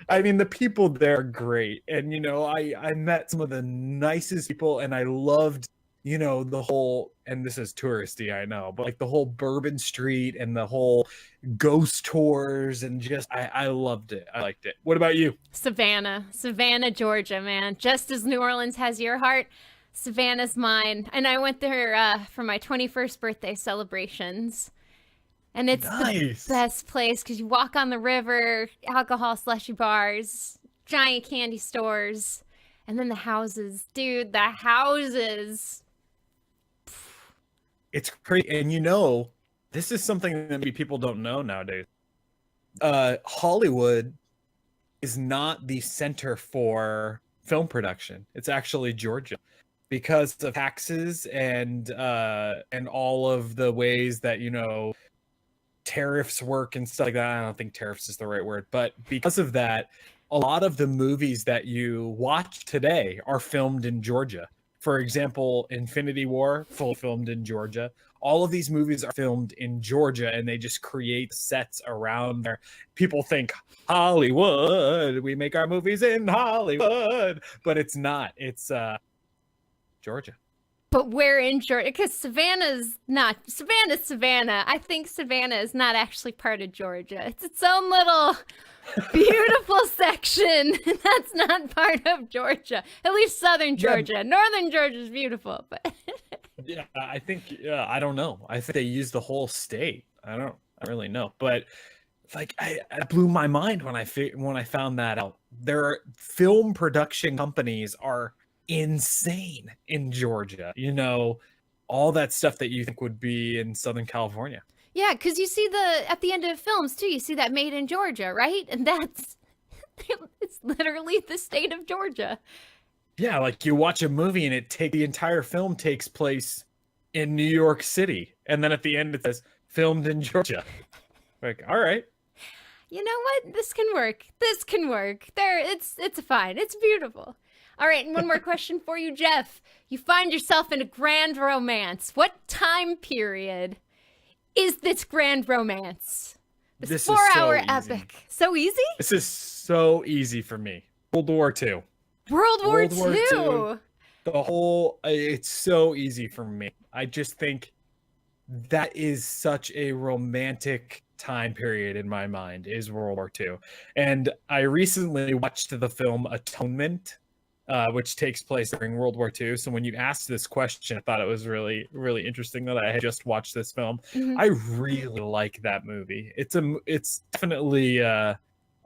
I mean, the people there are great. And, I met some of the nicest people, and I loved, the whole, and this is touristy, I know, but like the whole Bourbon Street and the whole ghost tours, and just, I loved it. I liked it. What about you? Savannah, Georgia, man. Just as New Orleans has your heart, Savannah's mine. And I went there for my 21st birthday celebrations. And it's nice. The best place because you walk on the river, alcohol slushy bars, giant candy stores, and then the houses. Dude, the houses. It's great. And this is something that maybe people don't know nowadays. Hollywood is not the center for film production. It's actually Georgia. Because of taxes and all of the ways that, tariffs work and stuff like that. I don't think tariffs is the right word, but because of that, a lot of the movies that you watch today are filmed in Georgia. For example, Infinity War, full filmed in Georgia. All of these movies are filmed in Georgia, and they just create sets around there. People think Hollywood, we make our movies in Hollywood, but it's not. It's Georgia. But where in Georgia? Because Savannah's not. Savannah. I think Savannah is not actually part of Georgia. It's its own little beautiful section. That's not part of Georgia. At least southern Georgia. Yeah. Northern Georgia is beautiful, but yeah, I think I don't know. I think they use the whole state. I really know, but like I blew my mind when I found that out. Their film production companies are insane in Georgia. All that stuff that you think would be in Southern California. Yeah, because you see at the end of films too, you see that made in Georgia, right? And it's literally the state of Georgia. Yeah, like you watch a movie and the entire film takes place in New York City, and then at the end it says filmed in Georgia. Like, all right. You know what? This can work. There, it's fine. It's beautiful. All right, and one more question for you, Jeff. You find yourself in a grand romance. What time period is this grand romance? This 4-hour epic. So easy? This is so easy for me. World War II. World War II. The whole, it's so easy for me. I just think that is such a romantic time period in my mind, is World War II. And I recently watched the film Atonement, which takes place during World War II. So when you asked this question, I thought it was really, really interesting that I had just watched this film. Mhm. I really like that movie. It's definitely a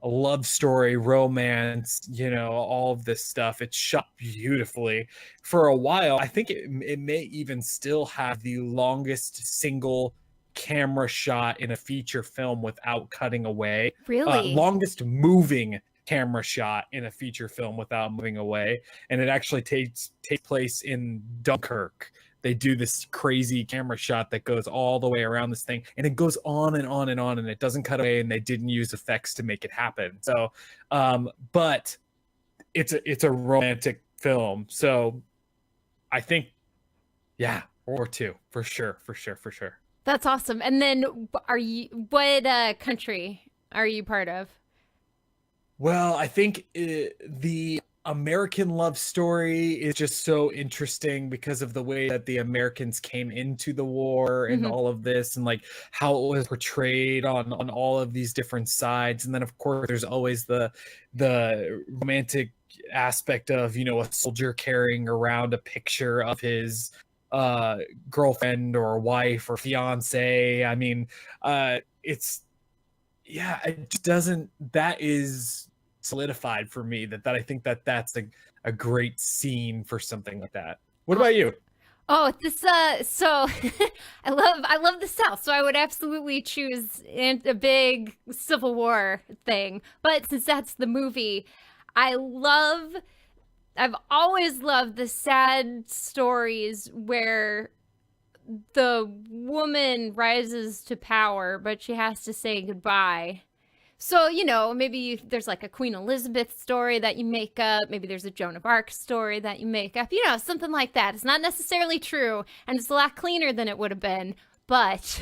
love story, romance, all of this stuff. It's shot beautifully. For a while, I think it may even still have the longest single camera shot in a feature film without cutting away. Really? Longest moving camera shot in a feature film without moving away. And it actually takes place in Dunkirk. They do this crazy camera shot that goes all the way around this thing, and it goes on and on and on, and it doesn't cut away, and they didn't use effects to make it happen. So but it's a romantic film. So I think, yeah, World War II for sure. That's awesome. And then what country are you part of? Well, I think the American love story is just so interesting because of the way that the Americans came into the war and Mhm. all of this, and like how it was portrayed on all of these different sides. And then of course there's always the romantic aspect of, a soldier carrying around a picture of his girlfriend or wife or fiance. I mean, it's yeah, it just doesn't that is solidified for me, that I think that's a great scene for something like that. What about you? Oh, this so I love the South, so I would absolutely choose a big Civil War thing. But since that's the movie, I've always loved the sad stories where the woman rises to power, but she has to say goodbye. So, maybe there's like a Queen Elizabeth story that you make up. Maybe there's a Joan of Arc story that you make up. Something like that. It's not necessarily true, and it's a lot cleaner than it would have been, but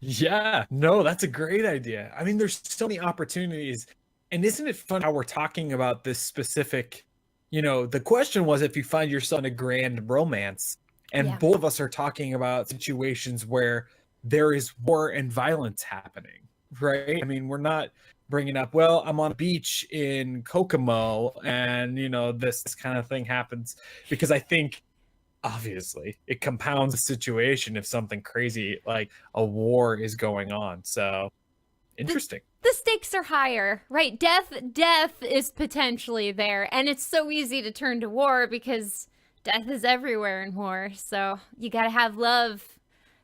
Yeah, no, that's a great idea. I mean, there's so many opportunities. And isn't it fun how we're talking about this specific, the question was if you find yourself in a grand romance, and yeah. both of us are talking about situations where there is war and violence happening, right? I mean, we're not bringing up, well, I'm on a beach in Kokomo and, this kind of thing happens, because I think obviously it compounds the situation if something crazy like a war is going on. So interesting. The stakes are higher, right? Death is potentially there, and it's so easy to turn to war because death is everywhere in war. So you gotta have love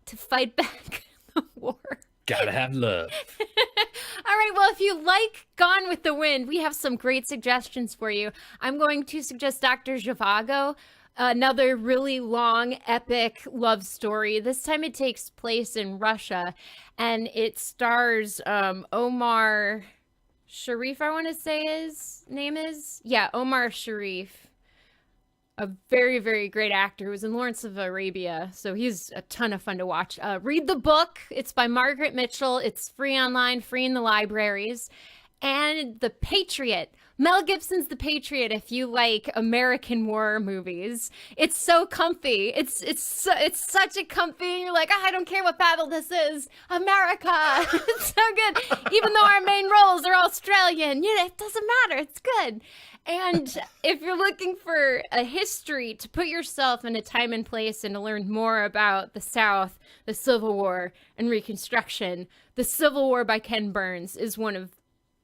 to fight back the war. Gotta have love. All right, well, if you like Gone with the Wind, we have some great suggestions for you. I'm going to suggest Dr. Zhivago, another really long, epic love story. This time it takes place in Russia, and it stars Omar Sharif, I want to say his name is. Yeah, Omar Sharif. A very, very great actor who was in Lawrence of Arabia. So he's a ton of fun to watch. Read the book. It's by Margaret Mitchell. It's free online, free in the libraries. And The Patriot. Mel Gibson's The Patriot if you like American war movies. It's so comfy. It's such a comfy, you're like, I don't care what battle this is. America. It's so good. Even though our main roles are Australian, it doesn't matter. It's good. And if you're looking for a history to put yourself in a time and place and to learn more about the South, the Civil War, and Reconstruction, The Civil War by Ken Burns is one of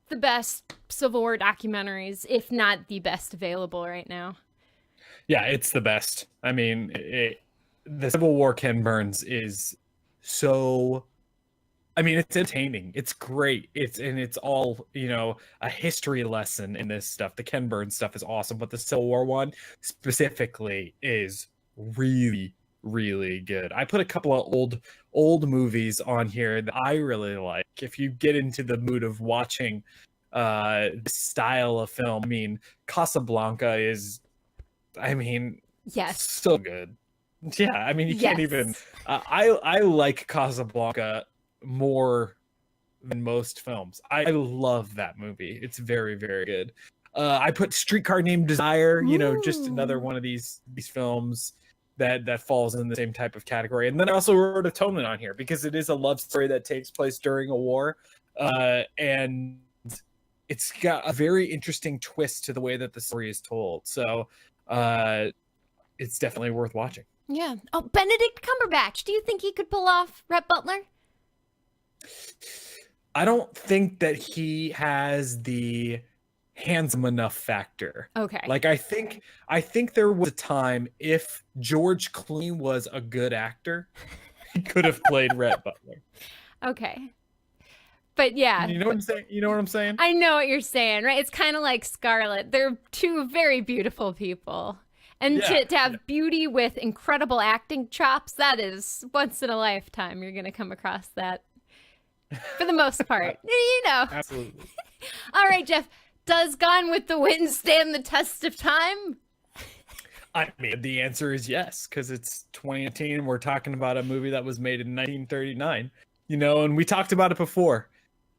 the best Civil War documentaries, if not the best available right now. Yeah, it's the best. I mean, the Civil War Ken Burns is so... I mean, it's entertaining. It's great. It's all, a history lesson in this stuff. The Ken Burns stuff is awesome, but the Civil War one specifically is really, really good. I put a couple of old movies on here that I really like. If you get into the mood of watching this style of film, I mean, Casablanca is, Yes. so good. Yeah, I mean, you can't even. I like Casablanca more than most films. I love that movie. It's very, very good. I put Streetcar Named Desire, just another one of these films. that falls in the same type of category. And then I also wrote Atonement on here because it is a love story that takes place during a war, and it's got a very interesting twist to the way that the story is told. So it's definitely worth watching. Yeah. Oh, Benedict Cumberbatch. Do you think he could pull off Rhett Butler? I don't think that he has the handsome enough factor. Okay. Like I think there was a time if George Clooney was a good actor, he could have played Rhett Butler. Okay. But yeah. You know what I'm saying? You know what I'm saying? I know what you're saying, right? It's kind of like Scarlett. They're two very beautiful people. And to have beauty with incredible acting chops, that is once in a lifetime you're going to come across that. For the most part. You know. Absolutely. All right, Jeff. Does Gone with the Wind stand the test of time? I mean, the answer is yes, because it's 2018 and we're talking about a movie that was made in 1939. You know, and we talked about it before.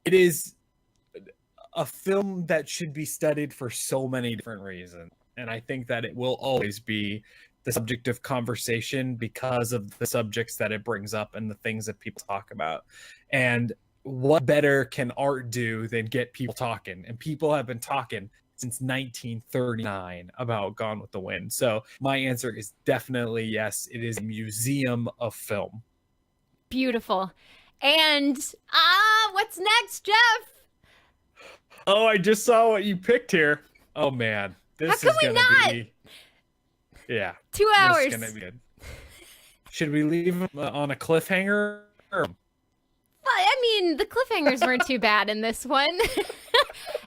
It is a film that should be studied for so many different reasons. And I think that it will always be the subject of conversation because of the subjects that it brings up and the things that people talk about. And what better can art do than get people talking? And people have been talking since 1939 about Gone with the Wind. So my answer is definitely yes. It is a museum of film. Beautiful. And what's next, Jeff? Oh, I just saw what you picked here. Oh man, this How is come gonna be 2 hours. This is gonna be good. Should we leave on a cliffhanger? Well, I mean, the cliffhangers weren't too bad in this one.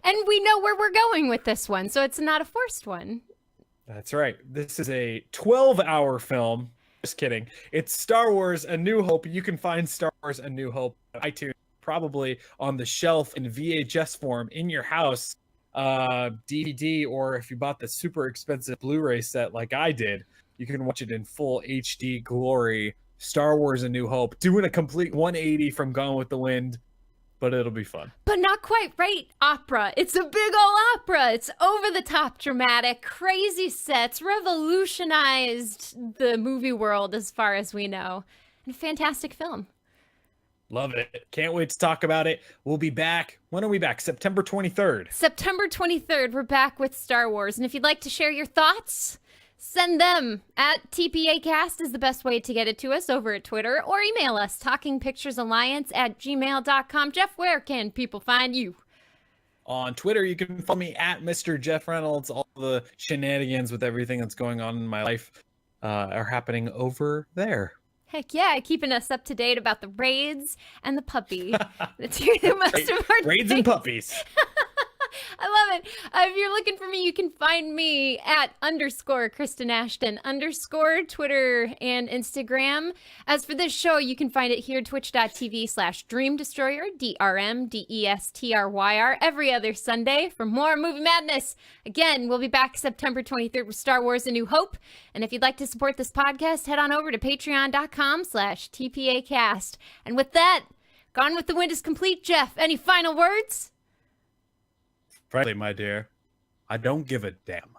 And we know where we're going with this one, so it's not a forced one. That's right. This is a 12-hour film. Just kidding. It's Star Wars A New Hope. You can find Star Wars A New Hope on iTunes, probably on the shelf in VHS form in your house, DVD, or if you bought the super expensive Blu-ray set like I did, you can watch it in full HD glory. Star Wars A New Hope, doing a complete 180 from Gone with the Wind, but it'll be fun. But not quite right. Opera. It's a big ol' opera. It's over the top dramatic, crazy sets, revolutionized the movie world as far as we know. And a fantastic film. Love it. Can't wait to talk about it. We'll be back. When are we back? September 23rd. September 23rd, we're back with Star Wars. And if you'd like to share your thoughts, send them at TPAcast is the best way to get it to us over at Twitter, or email us, talkingpicturesalliance@gmail.com. Jeff, where can people find you? On Twitter, you can follow me at Mr. Jeff Reynolds. All the shenanigans with everything that's going on in my life are happening over there. Heck yeah, keeping us up to date about the raids and the puppy. The two most important Raids things. and puppies. I love it. If you're looking for me, you can find me at _Kristen Ashton _ Twitter and Instagram. As for this show, you can find it here, twitch.tv/Dream Destroyer, DRMDESTRYR, every other Sunday for more movie madness. Again, we'll be back September 23rd with Star Wars A New Hope. And if you'd like to support this podcast, head on over to patreon.com/TPAcast. And with that, Gone with the Wind is complete. Jeff, any final words? Frankly, my dear, I don't give a damn.